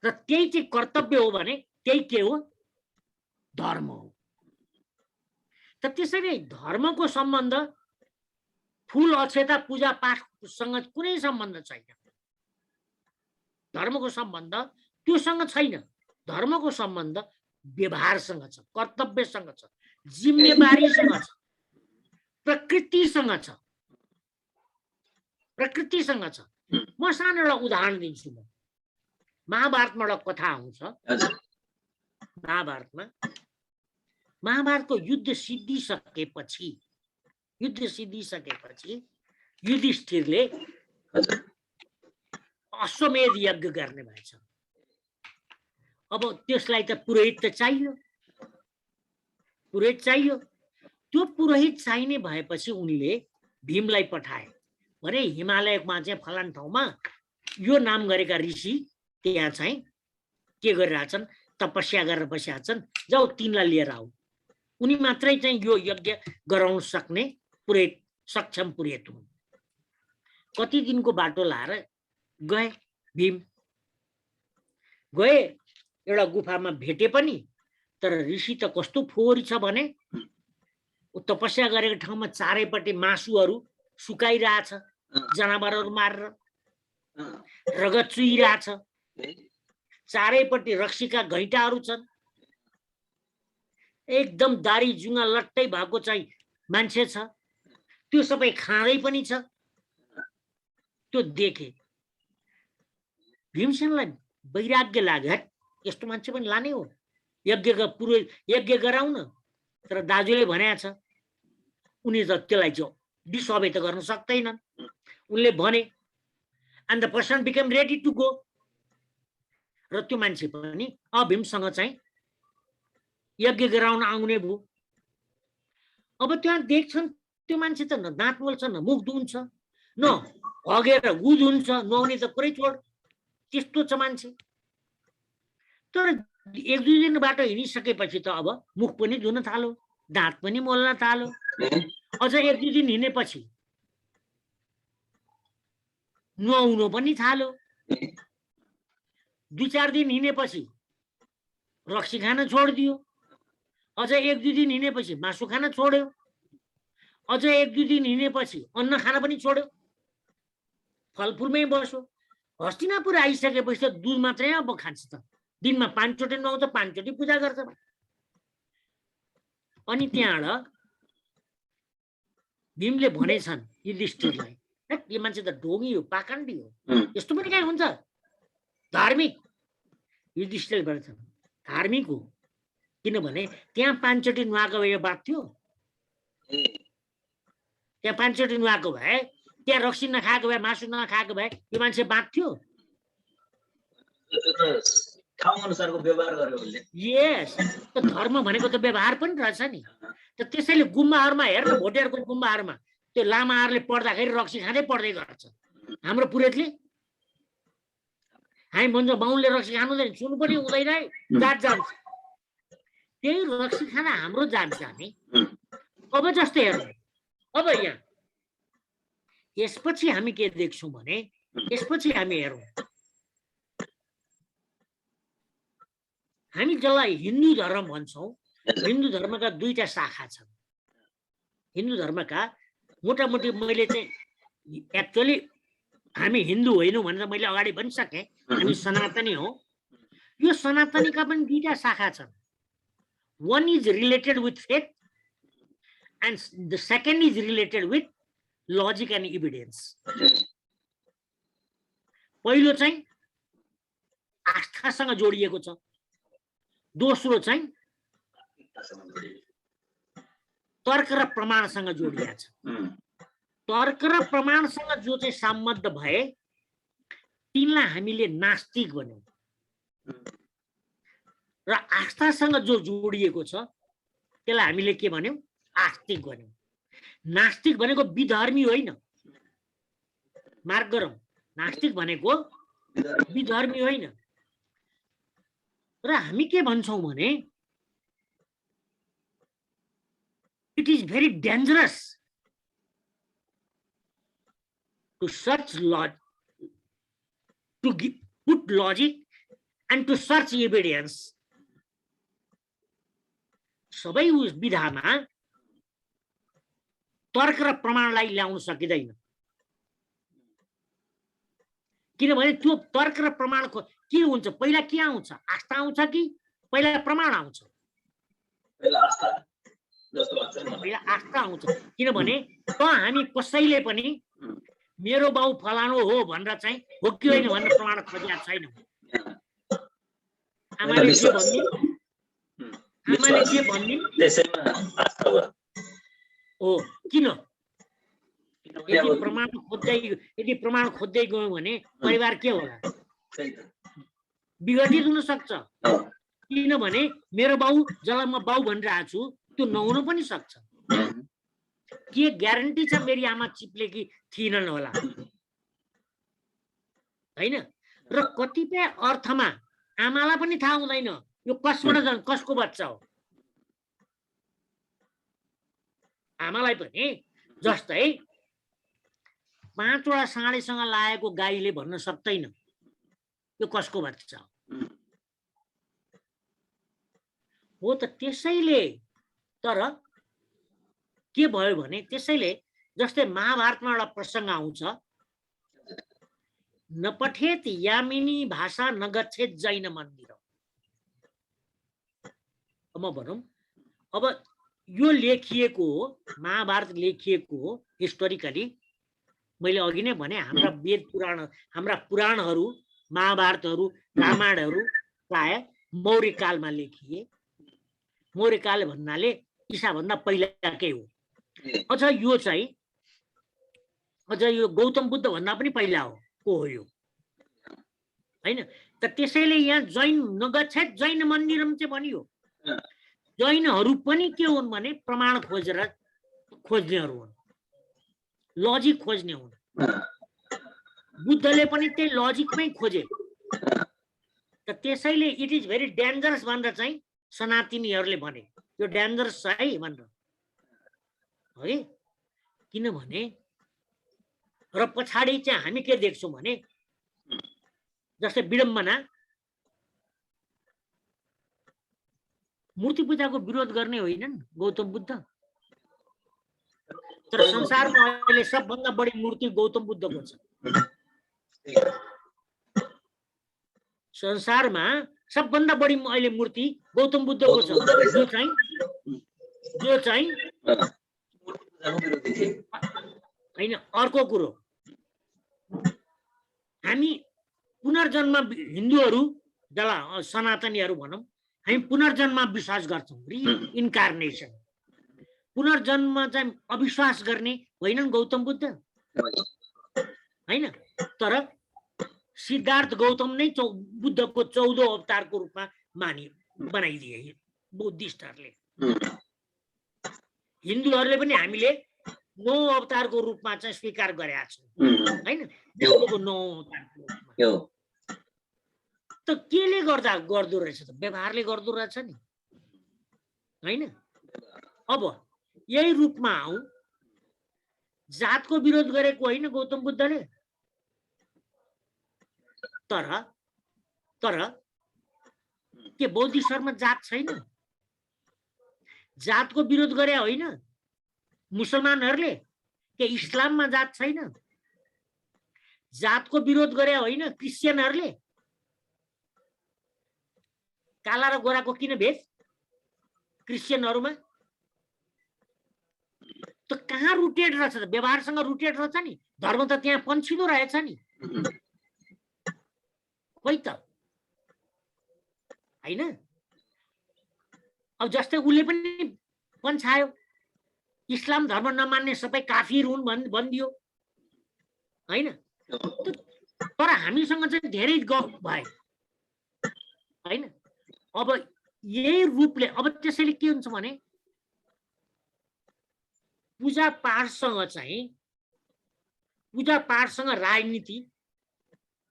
र त्यही चाहिँ कर्तव्य हो भने त्यही के हो? धर्म हो। त त्यसैले धर्मको सम्बन्ध फूल अक्षता पूजा पाठसँग कुनै सम्बन्ध छैन। धर्मको सम्बन्ध त्योसँग छैन। धर्मको सम्बन्ध व्यवहारसँग छ, कर्तव्यसँग छ, जिम्मेवारीसँग छ, प्रकृतिसँग छ, प्रकृतिसँग छ। म सानो एउटा उदाहरण दिन्छु। म महाभारतमा एउटा कथा आउँछ। महाभारतको युद्ध सिद्धिसकेपछि युधिष्ठिरले अश्वमेध यज्ञ गर्ने भएछ। अब त्यसलाई त पुरोहित त चाहियो, पुरोहित चाहियो। त्यो पुरोहित चाहिने भएपछि उनले भीमलाई पठाए भने हिमालयमा चाहिँ फलान ठाउँमा यो नाम गरेका ऋषि त्यहाँ चाहिँ के गरिरहेछन्, तपस्या गरेर बसेका छन्, जाऊ तिनलाई लिएर आऊ। उनी मात्रै चाहिँ यो यज्ञ गराउन सक्ने पुरोहित, सक्षम पुरोहित हुन्। कति दिनको बाटो लाएर गए भीम। गए, एउटा गुफामा भेटे पनि, तर ऋषि त कस्तो फोहोरी छ भने तपस्या गरेको ठाउँमा चारैपट्टि मासुहरू सुकाइरहेछ, जनावरहरू मारेर रगत चुहिरहेछ, चारैपट्टि रक्सीका घैँटाहरू छन्, एकदम दारी जुङ्गा लट्टै भएको चाहिँ मान्छे छ, त्यो सबै खाँदै पनि छ। त्यो देखे भीमसेनलाई वैराग्य लाग्यो, यस्तो मान्छे पनि लाने हो यज्ञ गराउन। तर दाजुले भनेको छ, उनी त त्यसलाई चाहिँ डिसअबे त गर्न सक्दैनन्। उनले भने and the person become ready to go. र त्यो मान्छे पनि भीमसँग चाहिँ यज्ञ गराउन आउने भयो। अब त्यहाँ देख्छन् त्यो मान्छे त न दाँत मोल्छ, न मुख धुन्छ, न हगेर गुद हुन्छ, नुहाउने त पुरै छोड, त्यस्तो छ मान्छे। तर 1-2 दिन बाटो हिँडिसकेपछि त अब मुख पनि धुन थाल्यो, दाँत पनि मोल्न थाल्यो। अझ 1-2 दिन हिँडेपछि नुहाउनु पनि थाल्यो। 2-4 दिन हिँडेपछि रक्सी खान छोडिदियो। अझ 1-2 दिन हिँडेपछि मासु खान छोड्यो। अझ 1-2 दिन हिँडेपछि अन्न खान पनि छोड्यो, फलफुलमै बस्यो। हस्तिनापुर आइसकेपछि त दुध मात्रै अब खान्छ त। दिनमा 5 चोटि नुहाउँछ, 5 चोटि पूजा गर्छ। अनि त्यहाँबाट भीमले भनेछन् युधिष्ठिरलाई, यो मान्छे त ढोंगी हो, पाखण्डी हो, यस्तो पनि कहीँ हुन्छ? धार्मिक युधिष्ठिर भन्छ धार्मिक हो, किनभने त्यहाँ 5 चोटि नुहाएको भए यो बात थियो। त्यहाँ 5 चोटि नुहाएको भए, त्यहाँ रक्सी नखाएको भए, मासु नखाएको भए यो मान्छे बाँच्थ्यो? ठाउँ अनुसारको व्यवहार गर्यो उसले। यस, त धर्म भनेको त व्यवहार पनि रहेछ नि। त त्यसैले गुम्बाहरूमा हेर्न, भोटेहरूको गुम्बाहरूमा त्यो लामाहरूले पढ्दाखेरि रक्सी खाँदै पढ्दै गर्छ। हाम्रो पुरोहितले हामी भन्छ बाहुनले रक्सी खानु हुँदैन, सुन्नु पनि हुँदैन है, जात जान्छ। त्यही रक्सी खाना हाम्रो जात जाने। अब जस्तै हेर्नु, अब यहाँ यसपछि हामी के देख्छौँ भने, यसपछि हामी हेरौँ, हामी जसलाई हिन्दू धर्म भन्छौँ, हिन्दू धर्मका 2टा शाखा छन्। हिन्दू धर्मका मोटामोटी मैले चाहिँ एक्चुअली हामी हिन्दू होइनौँ भनेर मैले अगाडि भनिसकेँ, हामी सनातनी हौ। यो सनातनीका पनि 2टा शाखा छन्। One is related with faith and the second is related with logic and evidence. पहिलो चाहिँ आस्थासँग जोडिएको छ, दोस्रो चाहिँ तर्क र प्रमाणसँग जोडिएको छ। तर्क र प्रमाणसँग जो चाहिँ सम्बद्ध भए तिनलाई हामीले नास्तिक भन्यौं, र आस्थासँग जो जोडिएको छ त्यसलाई हामीले के भन्यौं? आस्तिक भन्यौं। नास्तिक भनेको विधर्मी होइन, मार्क गरौँ, नास्तिक भनेको विधर्मी होइन। र हामी के भन्छौं भने it is very dangerous to search to put logic and to search evidence. सबै विधामा तर्क र प्रमाणलाई ल्याउन सकिँदैन, किनभने त्यो तर्क र प्रमाण के हुन्छ? पहिला के आउँछ? आस्था आउँछ कि पहिला प्रमाण आउँछ? पहिला आस्था आउँछ। किनभने त हामी कसैले पनि मेरो बाउ फलानु हो भनेर चाहिँ हो कि होइन भनेर प्रमाण खोजेको छैन। आमाले के भन्ने हो, किन? यदि प्रमाण खोज्दै गयौँ भने परिवार के होला? विघटित हुन सक्छ। किनभने मेरो बाउ जसलाई म बाउ भनिरहेको छु त्यो नहुन पनि सक्छ। के ग्यारेन्टी छ मेरी आमा चिप्लेकी थिएनन् होला? होइन। र कतिपय अर्थमा आमालाई पनि थाहा हुँदैन यो कसबाट कसको बच्चा हो। आमालाई पनि जस्तै 5 वटा साँडेसँग लागेको गाईले भन्न सक्दैन यो कसको बच्चा हो। त त्यसैले तर के भयो भने त्यसैले जस्तै महाभारतमा एउटा प्रसङ्ग आउँछ, नपठेत यामिनी भाषा नगच्छेत जैन मन्दिर। अब भनौँ, अब यो लेखिएको हो, महाभारत लेखिएको हो हिस्टोरिकली। मैले अघि नै भने हाम्रा वेद पुराण, हाम्रा पुराणहरू, महाभारतहरू, रामायणहरू प्राय मौर्य कालमा लेखिए। मौर्य काल भन्नाले ईसाभन्दा पहिलाकै हो। अझ यो चाहिँ गौतम बुद्ध भन्दा पनि पहिला हो यो, होइन? त त्यसैले यहाँ जैन नगच्छेत जैन मन्दिरम चाहिँ भनियो। जैनहरू पनि के हुन् भने प्रमाण खोज्नेहरू हुन्, लजिक खोज्ने हुन्। बुद्धले पनि त्यही लजिकमै खोजे। त त्यसैले इट इज भेरी डेन्जरस भनेर चाहिँ सनातनीहरूले भने यो डेन्जरस छ है भनेर, है। किनभने र पछाडि चाहिँ हामी के देख्छौँ भने जस्तै विडम्बना, मूर्ति पूजाको विरोध गर्ने होइनन् गौतम बुद्ध, तर संसारमा अहिले सबभन्दा बढी मूर्ति गौतम बुद्धको छ। संसारमा सबभन्दा बढी अहिले मूर्ति गौतम बुद्धको छ। जो चाहिँ होइन। अर्को कुरो हामी पुनर्जन्म हिन्दूहरू जसलाई सनातनीहरू भनौँ हामी पुनर्जन्ममा विश्वास गर्छौँ इन्कार्नेसन पुनर्जन्म चाहिँ अविश्वास गर्ने होइनन् गौतम बुद्ध हैन तर सिद्धार्थ गौतम नै बुद्धको 14औं अवतारको रूपमा बनाइदिए बुद्धिस्टहरूले हिन्दूहरूले पनि हामीले 9 अवतारको रूपमा चाहिँ स्वीकार गरेका छौँ हैन विष्णुको 9 अवतारको रूपमा त केले गर्दो रहेछ त व्यवहारले गर्दो रहेछ नि हैन अब यही रूपमा आउँ जातको विरोध गरेको होइन गौतम बुद्धले तर के बौद्ध शर्मा जात छैन जातको विरोध गरे होइन मुसलमानहरूले के इस्लाममा जात छैन जातको विरोध गरे होइन क्रिश्चियनहरूले काला र गोराको किन भेद क्रिश्चियनहरूमा त कहाँ रुटेड रहेछ त व्यवहारसँग रुटेड रहेछ नि धर्म त त्यहाँ पन्छिँदो रहेछ नि खोइ त हैन अब जस्तै उसले पनि पन्छायो इस्लाम धर्म नमान्ने सबै काफिर हुन् भनिदियो हैन तर हामीसँग चाहिँ धेरै गफ भयो हैन अब यही रूपले अब त्यसैले के हुन्छ भने पूजा पाठसँग राजनीति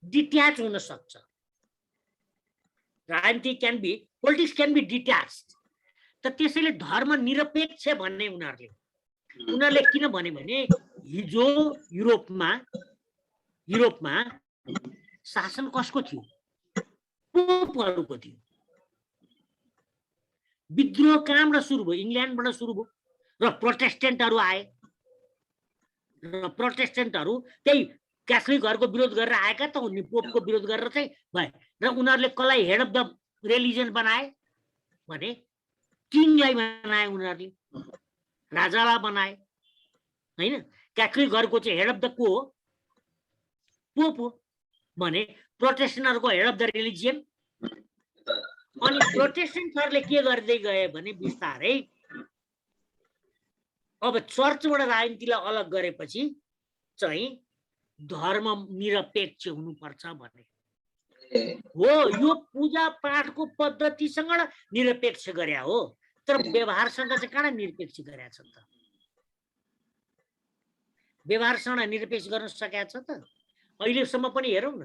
डिट्याच हुन सक्छ राजनीति पोलिटिक्स क्यान बी डिट्याच्ड त त्यसैले धर्म निरपेक्ष भन्ने उनीहरूले किन भने हिजो युरोपमा शासन कसको थियो पोपहरूको थियो विद्रोह कहाँबाट सुरु भयो इङ्ल्यान्डबाट सुरु भयो र प्रोटेस्टेन्टहरू आए र प्रोटेस्टेन्टहरू त्यही क्याथोलिकहरूको विरोध गरेर आएका त उनी पोपको विरोध गरेर चाहिँ भए र उनीहरूले कसलाई हेड अफ द रिलिजन बनाए भने किङलाई बनाए उनीहरूले राजालाई बनाए हैन क्याथोलिकहरूको चाहिँ हेड अफ द को हो पोप हो भने प्रोटेस्टेन्टहरूको हेड अफ द रिलिजियन अनि प्रोटेस्टेन्टहरूले के गर्दै गए भने बिस्तारै अब चर्चबाट राजनीतिलाई अलग गरेपछि चाहिँ धर्म निरपेक्ष हुनुपर्छ भने हो यो पूजा पाठको पद्धतिसँग निरपेक्ष गरे हो तर व्यवहारसँग चाहिँ कहाँ निरपेक्ष गरेका छ त व्यवहारसँग निरपेक्ष गर्न सकेका छ त अहिलेसम्म पनि हेरौँ न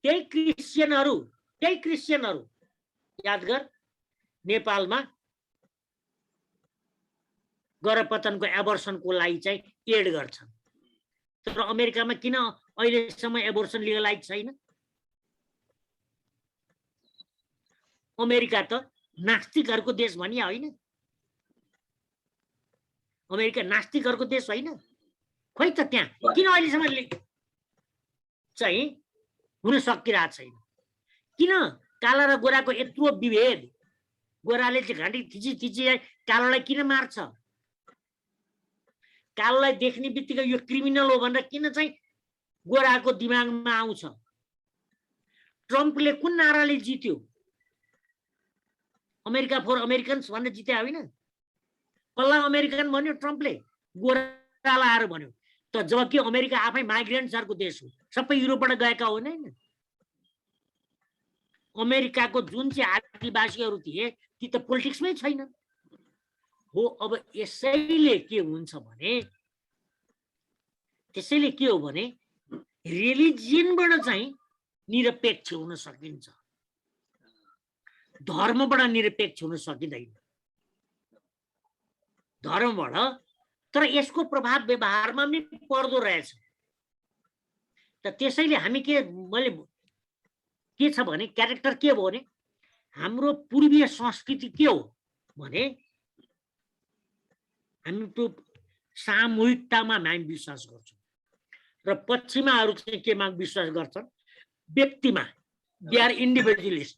त्यही क्रिश्चियनहरू याद गर नेपालमा गर्भपतनको एबर्सनको लागि चाहिँ एड गर्छन् तर अमेरिकामा किन अहिलेसम्म एबोर्सन लिगलाइज छैन अमेरिका त नास्तिकहरूको देश भनिया होइन अमेरिका नास्तिकहरूको देश होइन खोइ त त्यहाँ किन अहिलेसम्म चाहिँ हुन सकिरहेको छैन किन काला र गोराको यत्रो विभेद गोराले चाहिँ घाँटी थिची कालोलाई किन मार्छ कालोलाई देख्ने बित्तिकै यो क्रिमिनल हो भनेर किन चाहिँ गोराको दिमागमा आउँछ ट्रम्पले कुन नाराले जित्यो अमेरिका फर अमेरिकन्स भनेर जिते होइन कसलाई अमेरिकन भन्यो ट्रम्पले गोरालाई आएर भन्यो त जबकि अमेरिका आफै माइग्रेन्ट्सहरूको देश हो सबै युरोपबाट गएका हो नि अमेरिकाको जुन चाहिँ आदिवासीहरू थिए ती त पोलिटिक्समै छैन हो अब यसैले के हुन्छ भने रिलिजियनबाट चाहिँ निरपेक्ष हुन सकिन्छ धर्मबाट निरपेक्ष हुन सकिँदैन धर्मबाट तर यसको प्रभाव व्यवहारमा पनि पर्दो रहेछ त त्यसैले हामी के छ भने क्यारेक्टर के हो भने हाम्रो पूर्वीय संस्कृति के हो भने हामी सामूहिकतामा हामी विश्वास गर्छौँ र पश्चिमाहरू चाहिँ केमा विश्वास गर्छन् व्यक्तिमा दे आर इन्डिभिजुअलिस्ट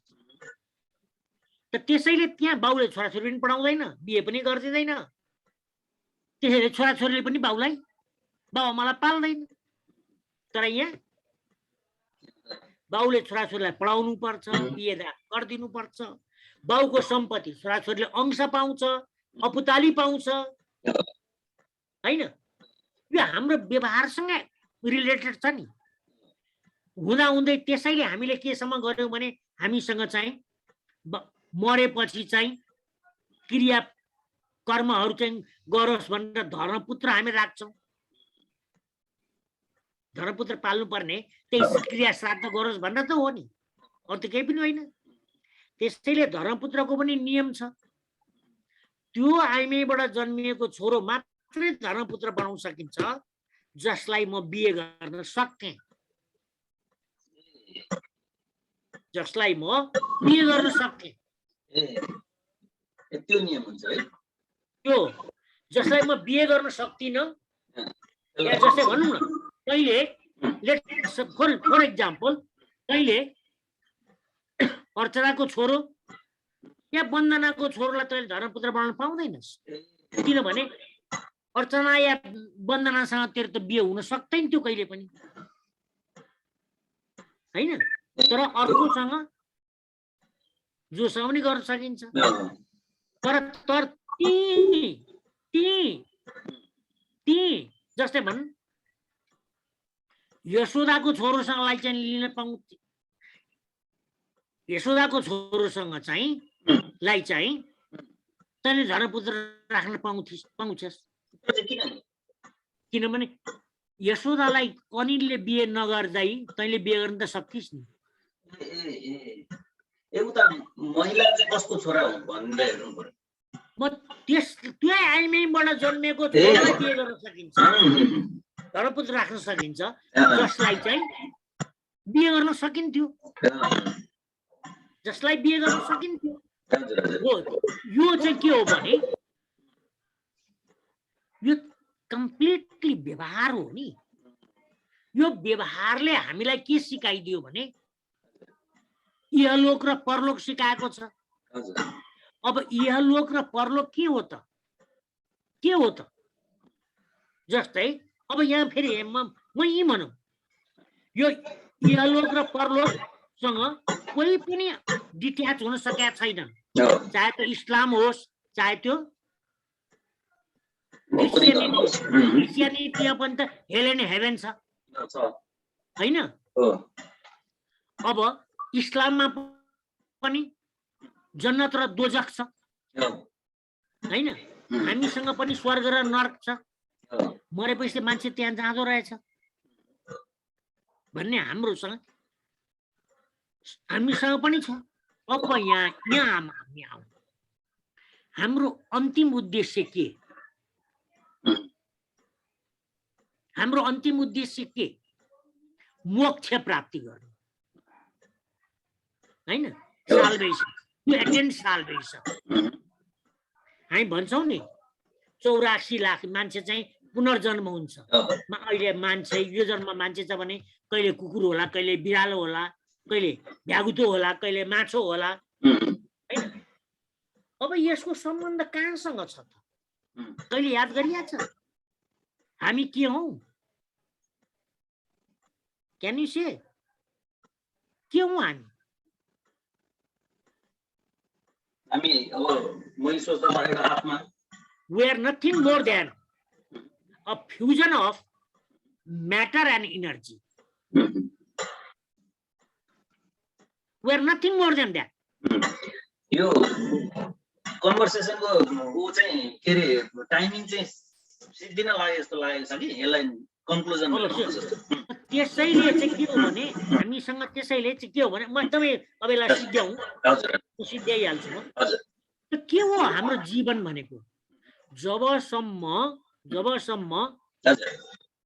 त त्यसैले त्यहाँ बाउले छोराछोरी पनि पढाउँदैन बिहे पनि गरिदिँदैन त्यसैले छोराछोरीले पनि बाउलाई बाउ आमालाई पाल्दैन तर यहाँ बाउले छोराछोरीलाई पढाउनु पर्छ, बिहे गरिदिनु पर्छ, बाउको सम्पत्ति छोराछोरीले अंश पाउँछ, अपुताली पाउँछ हैन। यो हाम्रो व्यवहारसँग रिलेटेड छ नि। हुँदै त्यसैले हामीले केसम्म गर्यौं भने हामीसँग चाहिँ मरेपछि चाहिँ क्रिया कर्महरू चाहिँ गरोस् भनेर धर्मपुत्र हामी राख्छौं। धर्मपुत्र पाल्नु पर्ने त्यही क्रिया श्राद्ध गरोस् भनेर त हो नि, अरू त केही पनि होइन। त्यसैले धर्मपुत्रको पनि नियम छ। त्यो आइमेबाट जन्मिएको छोरो मात्रै धर्मपुत्र बनाउन सकिन्छ जसलाई म बिहे गर्न सक्थेँ, जसलाई म बिहे गर्न सक्थेँ। त्यो नियम हुन्छ है। त्यो जसलाई म बिहे गर्न सक्दिनँ, या जस्तै भनौँ न, कहिले फर एक्जाम्पल कहिले अर्चनाको छोरो या वन्दनाको छोरोलाई तैँले धर्मपुत्र बनाउन पाउँदैनस्, किनभने अर्चना या वन्दनासँग तेरो त बिहे हुन सक्दैन थियो कहिले पनि हैन। तर अर्कोसँग जोसँग पनि गर्न सकिन्छ। तर जस्तै भनौँ यशोदाको छोरोसँगलाई चाहिँ लिन पाउँछ, यशोदाको छोरोसँग चाहिँ लाई चाहिँ तैँले धर्मपुत्र राख्न पाउँछस्, किनभने यशोदालाई कनिलले बिहे नगर्दै तैँले बिहे गर्न त सक्थिस् नि। महिला चाहिँ कसको छोरा हो भनेर हेर्नु पर्यो। म त्यो आइमेबाट जन्मेको छोरालाई बिहे गर्न सकिन्छ, धर्मपुत्र राख्न सकिन्छ, जसलाई चाहिँ बिहे गर्न सकिन्थ्यो, जसलाई बिहे गर्न सकिन्थ्यो। यो चाहिँ के हो भने यो कम्प्लिटली व्यवहार हो नि। यो व्यवहारले हामीलाई के सिकाइदियो भने इहलोक र परलोक सिकाएको छ। अब इहलोक र परलोक के हो त? के हो त? जस्तै अब यहाँ फेरि म यही भनौँ, यो इहलोक र परलोकसँग कोही पनि डिट्याच हुन सकेका छैन, चाहे त्यो इस्लाम होस् चाहे त्यो क्रिस्चियनिटीमा पनि त हेल एन्ड हेभेन छ हैन। अब इस्लाममा पनि जन्नत र दोजख छ हैन। हामीसँग पनि स्वर्ग र नरक छ, मरेपछि मान्छे त्यहाँ जाँदो रहेछ भन्ने हामीसँग पनि छ। अब यहाँ हाम्रो अन्तिम उद्देश्य के? हाम्रो अन्तिम उद्देश्य के? मोक्ष प्राप्ति गर्नु हैन, साल्भेसन, टु अटेन साल्भेसन। हामी भन्छौँ नि 84 लाख मान्छे चाहिँ पुनर्जन्म हुन्छ। अहिले मान्छे यो जन्म मान्छे छ भने कहिले कुकुर होला, कहिले बिरालो होला, कहिले भ्यागुतो होला, कहिले माछो होला हैन। अब यसको सम्बन्ध कहाँसँग छ त? कहिले याद गरिया छ? हामी के हौ? क्यान यु से के हौ हामी? We are nothing more than a fusion of matter and energy. We are nothing more than that. यो कन्भर्सेसनको ऊ चाहिँ के रे टाइमिङ चाहिँ सिद्धिन लाग्यो जस्तो लागेको छ कि यसलाई कन्क्लुजन त्यसैले चाहिँ के हो भने हामीसँग त्यसैले चाहिँ के हो भने म एकदमै अब यसलाई सिद्ध्याइहाल्छु म। के हो हाम्रो जीवन भनेको? जबसम्म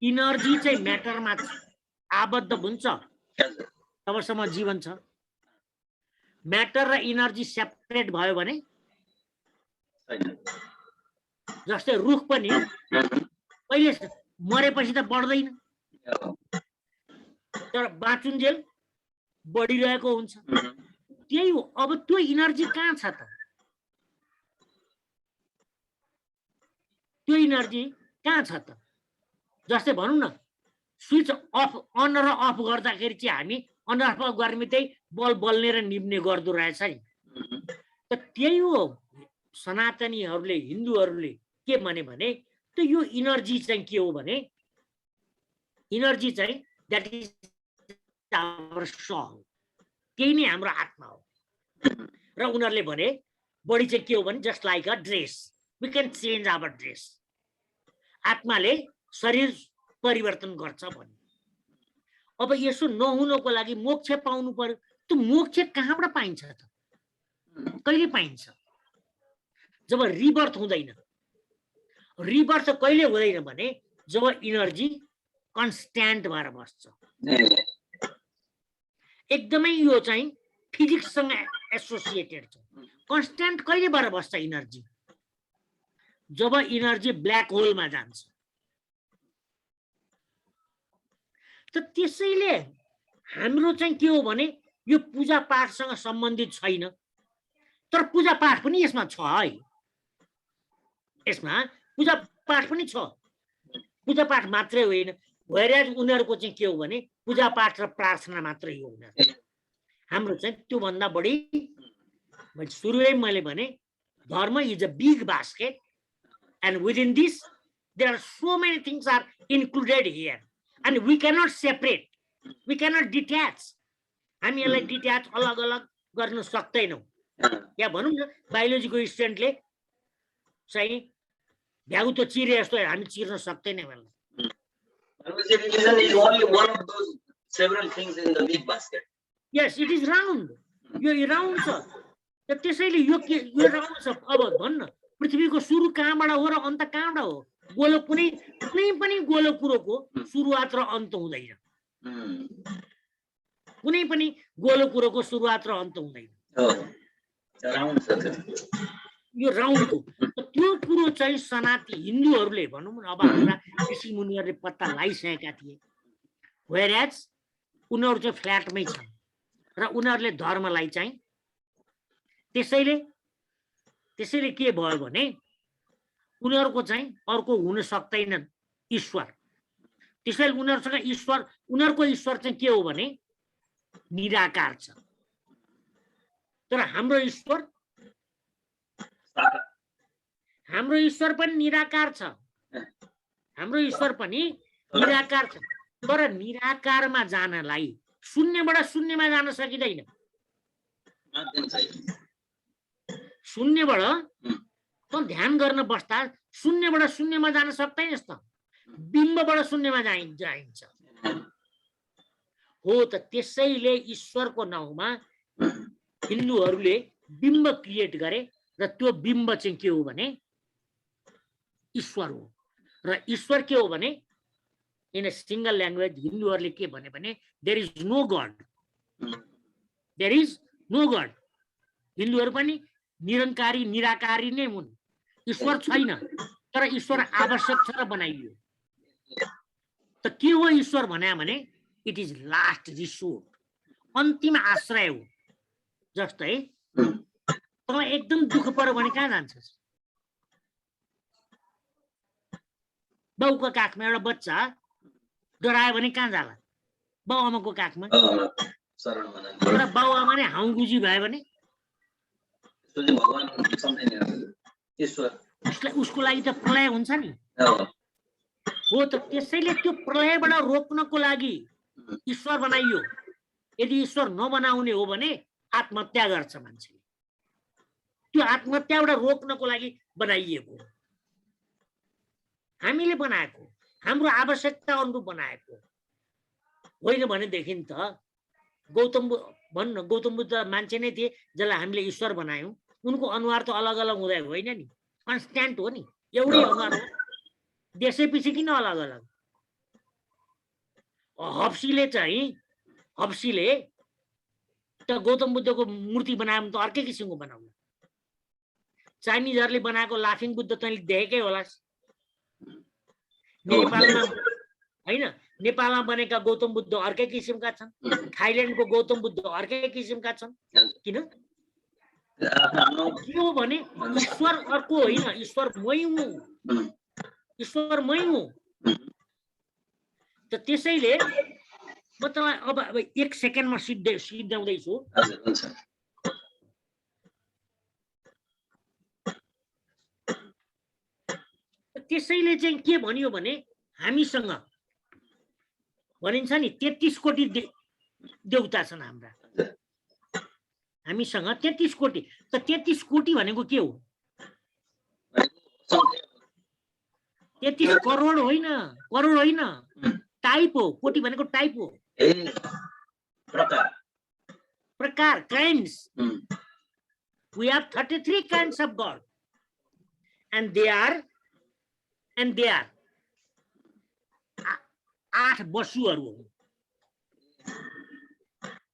इनर्जी चाहिँ म्याटरमा आबद्ध हुन्छ तबसम्म जीवन छ। म्याटर र इनर्जी सेपरेट भयो भने, जस्तै रुख पनि पहिले मरेपछि त बढ्दैन, तर बाँचुन्जेल बढिरहेको हुन्छ। त्यही हो। अब त्यो इनर्जी कहाँ छ त? त्यो इनर्जी कहाँ छ त? जस्तै भनौँ न, स्विच अफ अन र अफ गर्दाखेरि चाहिँ हामी अनुहारमा गर्मी चाहिँ बल बल्ने र निप्ने गर्दो रहेछ नि। त त्यही हो सनातनीहरूले हिन्दूहरूले के भने त यो इनर्जी चाहिँ के हो भने इनर्जी चाहिँ द्याट इज आवर सोल, त्यही नै हाम्रो आत्मा हो। र उनीहरूले भने बडी चाहिँ के हो भने just like a dress, we can change our dress, आत्माले शरीर परिवर्तन गर्छ भन्ने। अब यसो नहुनको लागि मोक्ष पाउनु पर्यो। त्यो मोक्ष कहाँबाट पाइन्छ त? कहिले पाइन्छ? जब रिबर्थ हुँदैन। रिबर्थ कहिले हुँदैन भने जब इनर्जी कन्स्ट्यान्ट भएर बस्छ। एकदमै यो चाहिँ फिजिक्ससँग एसोसिएटेड छ। कन्स्ट्यान्ट कहिले भएर बस्छ इनर्जी? जब इनर्जी ब्ल्याक होलमा जान्छ। त त्यसैले हाम्रो चाहिँ के हो भने यो पूजा पाठसँग सम्बन्धित छैन, तर पूजा पाठ पनि यसमा छ है। यसमा पूजा पाठ पनि छ, पूजा पाठ मात्रै होइन। भइरहेको उनीहरूको चाहिँ के हो भने पूजा पाठ र प्रार्थना मात्रै हो उनीहरू। हाम्रो चाहिँ त्योभन्दा बढी, सुरुमै मैले भने dharma is a big basket and within this there are so many things are included here and we cannot separate, we cannot detach. हामी यसलाई डिट्याच अलग अलग गर्न सक्दैनौँ। या भनौँ न बायोलोजीको स्टुडेन्टले चाहिँ भ्याउ त चिरे जस्तो हामी चिर्न सक्दैनौँ यसलाई। Religion is only one of those several things in the big basket. Yes, it is round. यो राउन्ड छ। त त्यसैले यो राउन्ड छ। अब भन्न पृथ्वीको सुरु कहाँबाट हो र अन्त कहाँबाट हो? गोलो कुनै पनि गोलो कुरोको सुरुवात र अन्त हुँदैन। कुनै पनि गोलो कुरोको सुरुवात र अन्त हुँदैन। यो राउन्ड हो। त्यो कुरो चाहिँ सनातनी हिन्दूहरूले भनौँ न, अब हाम्रा ऋषि मुनिहरूले पत्ता लगाइसकेका थिए। वेयरएज उनीहरू चाहिँ फ्ल्याटमै छन् र उनीहरूले धर्मलाई चाहिँ त्यसैले के भयो भने उनीहरूको चाहिँ अर्को हुन सक्दैन ईश्वर। त्यसैले उनीहरूसँग उनीहरूको ईश्वर चाहिँ के हो भने निराकार छ। तर हाम्रो ईश्वर पनि निराकार छ। हाम्रो ईश्वर पनि निराकार छ। तर निराकारमा जानलाई शून्यबाट शून्यमा जान सकिँदैन। शून्यबाट त ध्यान गर्न बस्दा शून्यबाट शून्यमा जान सक्दैनस् त, बिम्बबाट शून्यमा जाइन्छ हो। त त्यसैले ईश्वरको नाउँमा हिन्दूहरूले बिम्ब क्रिएट गरे र त्यो बिम्ब चाहिँ के हो भने ईश्वर हो। र ईश्वर के हो भने इन अ सिंगल ल्याङ्ग्वेज हिन्दूहरूले के भने there is no God, there is no God. हिन्दूहरू पनि निरङ्कारी निराकारी नै हुन्। ईश्वर छैन, तर ईश्वर आवश्यक छ र बनाइयो। त के हो ईश्वर भने इट इज लास्ट रिसोर्ट, अन्तिम आश्रय हो। जस्तै तँलाई एकदम दुःख पर्यो भने कहाँ जान्छस्? बाउको काखमा एउटा बच्चा डरायो भने कहाँ जाला? बाउ आमाको काखमा। तर बाउ आमा नै हाउगुजी भयो भने उसको लागि त प्रलय हुन्छ नि हो। त त्यसैले त्यो प्रलयबाट रोक्नको लागि ईश्वर बनाइयो। यदि ईश्वर नबनाउने हो भने आत्महत्या गर्छ मान्छेले। त्यो आत्महत्याबाट रोक्नको लागि बनाइएको, हामीले बनाएको, हाम्रो आवश्यकता अनुरूप बनाएको होइन। भनेदेखि त गौतम बुद्ध मान्छे नै थिए जसलाई हामीले ईश्वर बनायौँ। उनको अनुहार त अलग अलग हुँदै होइन नि, कन्स्ट्यान्ट हो नि, एउटै अनुहार हो। देशै पछि किन अलग अलग? हप्सीले त गौतम बुद्धको मूर्ति बनायो त अर्कै किसिमको बनाउला। चाइनिजहरूले बनाएको लाफिङ बुद्ध तैँले देखेकै होलास्। नेपालमा होइन, नेपालमा बनेका गौतम बुद्ध अर्कै किसिमका छन्, थाइल्यान्डको गौतम बुद्ध अर्कै किसिमका छन्। किन? के हो भने ईश्वर अर्को होइन, ईश्वर मै हुँ, ईश्वर मै हुँ। त त्यसैले म तपाईँ अब 1 सेकेन्डमा सिद्ध्याउँदैछु। हजुर हुन्छ। त्यसैले चाहिँ के भनियो भने हामीसँग भनिन्छ नि 33 कोटी देउता छन् हाम्रा। हामीसँग 33 कोटी। त 33 कोटी भनेको के हो? 33 करोड होइन, करोड होइन, टाइप हो। कोटी भनेको टाइप हो, प्रकार, kinds. We have 33 kinds of God, and they are 8 वसुहरू हो।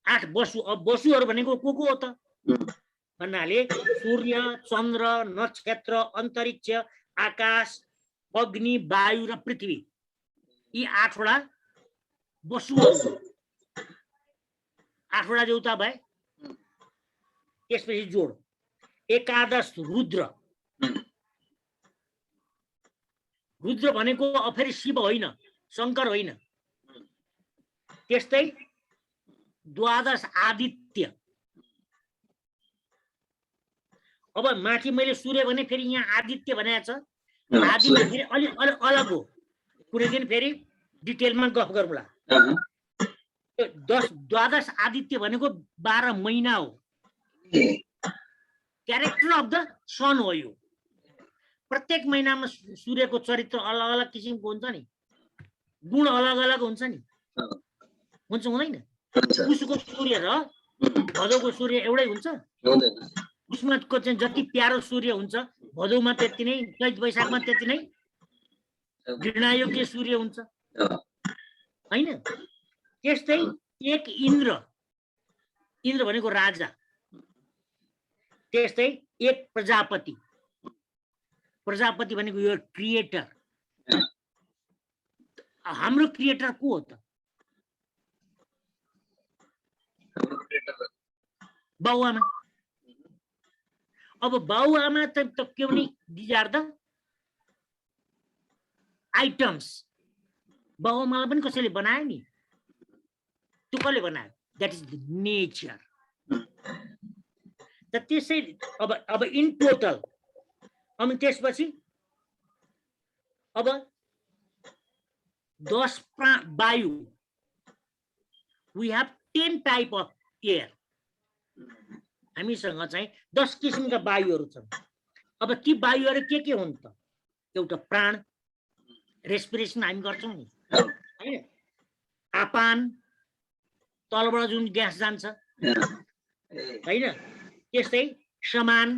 8 वसु। अब वसुहरू भनेको को हो त भन्नाले सूर्य, चन्द्र, नक्षत्र, अन्तरिक्ष, आकाश, अग्नि, वायु र पृथ्वी, यी 8 वटा वसुहरू। 8 वटा देउता भए। त्यसपछि जोड 11 रुद्र। रुद्र भनेको फेरि शिव होइन, शङ्कर होइन। त्यस्तै 12 आदित्य। अब माथि मैले सूर्य भने फेरि यहाँ आदित्य भनेको छ। आदित्य फेरि अलग अलग हो। कुनै दिन फेरि डिटेलमा गफ गरौँला। 12 आदित्य भनेको 12 महिना हो। क्यारेक्टर अफ द सन हो यो। प्रत्येक महिनामा सूर्यको चरित्र अलग अलग किसिमको हुन्छ नि, गुण अलग अलग हुन्छ नि, हुन्छ हुँदैन? पुसको सूर्य र भदौको सूर्य एउटै हुन्छ? पुसमाको चाहिँ जति प्यारो सूर्य हुन्छ भदौमा त्यति नै, चैत वैशाखमा त्यति नै घृणायोग्य सूर्य हुन्छ होइन? त्यस्तै एक इन्द्र, इन्द्र भनेको राजा। त्यस्तै एक प्रजापति, प्रजापति भनेको यो क्रिएटर। हाम्रो क्रिएटर को हो त? बाउआमा। अब बाउआमा त के भने दिज आर द आइटम्स। बाउआमालाई पनि कसैले बनायो नि, त्यो कसले बनायो? That is the nature. त त्यसै अब इन टोटल अनि त्यसपछि अब 10 वायु। We have 10 type of air. हामीसँग चाहिँ 10 किसिमका वायुहरू छन्। अब ती वायुहरू के हुन् त? एउटा प्राण, रेस्पिरेसन हामी गर्छौँ नि हैन? आपान, तलबाट जुन ग्यास जान्छ हैन? त्यस्तै समान,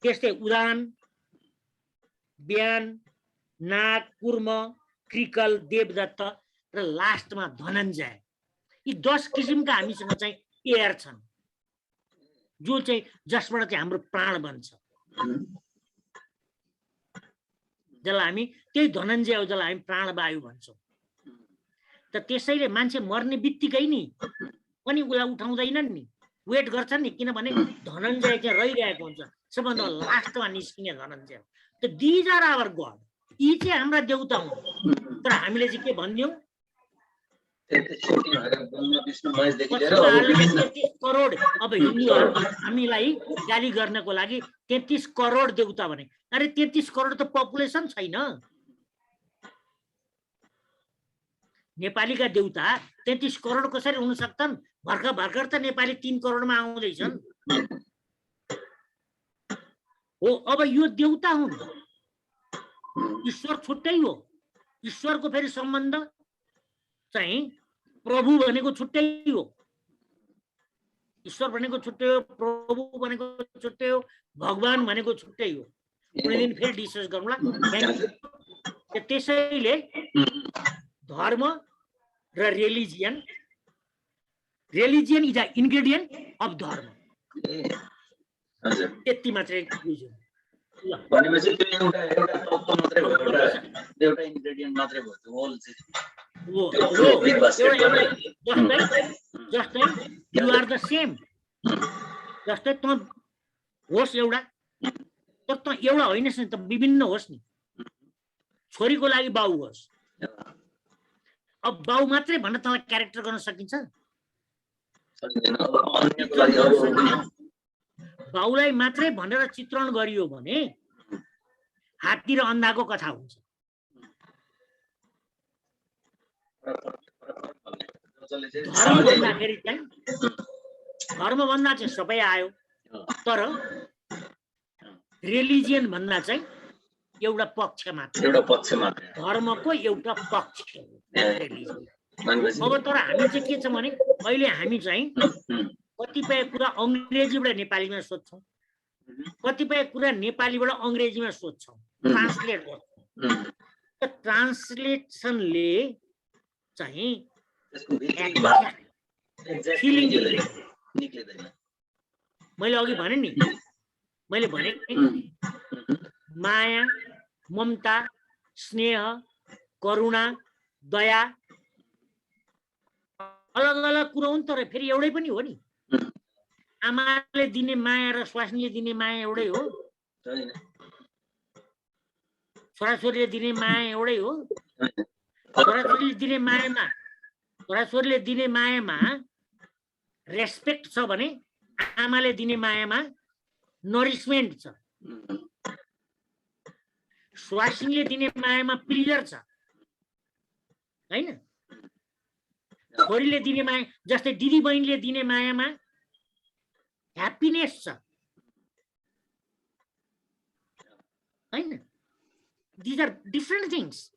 त्यस्तै उदान, ब्यान, नाग, कुर्म, क्रिकल, देवदत्त र लास्टमा धनञ्जय। यी 10 किसिमका हामीसँग चाहिँ एयर छन्, जो चाहिँ जसबाट चाहिँ हाम्रो प्राण बन्छ। जसलाई हामी त्यही धनञ्जय हो, जसलाई हामी प्राणवायु भन्छौँ। त त्यसैले मान्छे मर्ने बित्तिकै नि पनि उसलाई उठाउँदैनन् नि, वेट गर्छन् नि, किनभने धनञ्जय चाहिँ रहिरहेको हुन्छ, सबभन्दा लास्टमा निस्किने धनञ्जय। त दिज आर आवर गड। यी चाहिँ हाम्रा देउता हुन्। तर हामीले चाहिँ के भनिदियौँ? 33 करोड। अब हिन्दूहरू हामीलाई गाली गर्नको लागि 33 करोड देउता भने। अरे 33 करोड त पपुलेसन छैन। नेपालीका देउता 33 करोड कसरी हुन सक्छन्? भर्खर त नेपाली 3 करोडमा आउँदैछन् हो। अब यो देउता हुन्, ईश्वर छुट्टै हो। ईश्वरको फेरि सम्बन्ध चाहिँ प्रभु भनेको छुट्टै हो। ईश्वर भनेको छुट्टै हो, प्रभु भनेको छुट्टै हो, भगवान भनेको छुट्टै हो। कुनै दिन फेरि डिस्कस गरौँला। त्यसैले धर्म र religion, religion is a ingredient of धर्म। त्यति मात्रै बुझ्यो भनेपछि त्यो एउटा तत्त्व मात्रै भयो, एउटा इन्ग्रेडियन्ट मात्रै भयो त्यो होल चाहिँ। जस्तै यु आर द सेम। जस्तै त होस् एउटा, तर त एउटा होइनस् नि त, विभिन्न होस् नि। छोरीको लागि बाउ होस्, अब बाउ मात्रै भन्न तँलाई क्यारेक्टर गर्न सकिन्छ? सकिँदैन। अब अन्यको लागि अब बाउलाई मात्रै भनेर चित्रण गरियो भने हात्ती र अन्धाको कथा हुन्छ। धर्म भन्दाखेरि चाहिँ धर्म भन्दा चाहिँ सबै आयो, तर रिलिजियन भन्दा चाहिँ एउटा पक्ष मात्र, धर्मको एउटा पक्ष हो रिलिजियन। अब तर हामी चाहिँ के छ भने अहिले हामी चाहिँ कतिपय कुरा अङ्ग्रेजीबाट नेपालीमा सोध्छौँ, कतिपय कुरा नेपालीबाट अङ्ग्रेजीमा सोध्छौँ, ट्रान्सलेट गर्छौँ। ट्रान्सलेसनले चाहिँ मैले अघि भने नि, मैले भने माया, ममता, स्नेह, करुणा, दया अलग अलग कुरा हुन्, तर फेरि एउटै पनि हो नि। आमाले दिने माया र स्वास्नीले दिने माया एउटै हो, छोराछोरीले दिने माया एउटै हो। छोराछोरीले दिने मायामा रेस्पेक्ट छ भने आमाले दिने मायामा नरिसमेन्ट छ। स्वास्नीले दिने मायामा प्लिजर छ, हैन? छोरीले दिने माया, जस्तै दिदी बहिनीले दिने मायामा ह्याप्पिनेस छ, हैन? These are different things,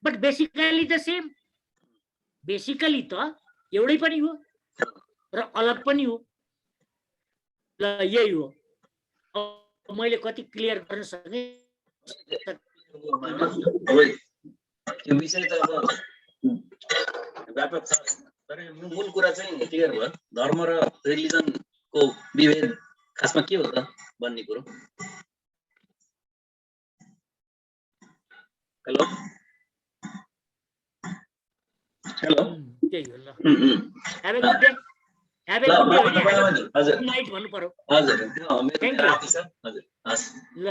but basically the same. Basically त एउटै पनि हो र अलग पनि हो, ल यही हो। मैले कति क्लियर गर्न सके? यो विषय त अब व्यापक छ, तर मूल कुरा चाहिँ क्लियर भयो। धर्म र रिलिजनको विभेद खासमा के हो त भन्ने कुरो। हेलो हेलो त्यही हो। ल have a good day, have a good day. हजुर गुड नाइट भन्नु पर्यो। हजुर मेरो राति छ। हजुर हस् ल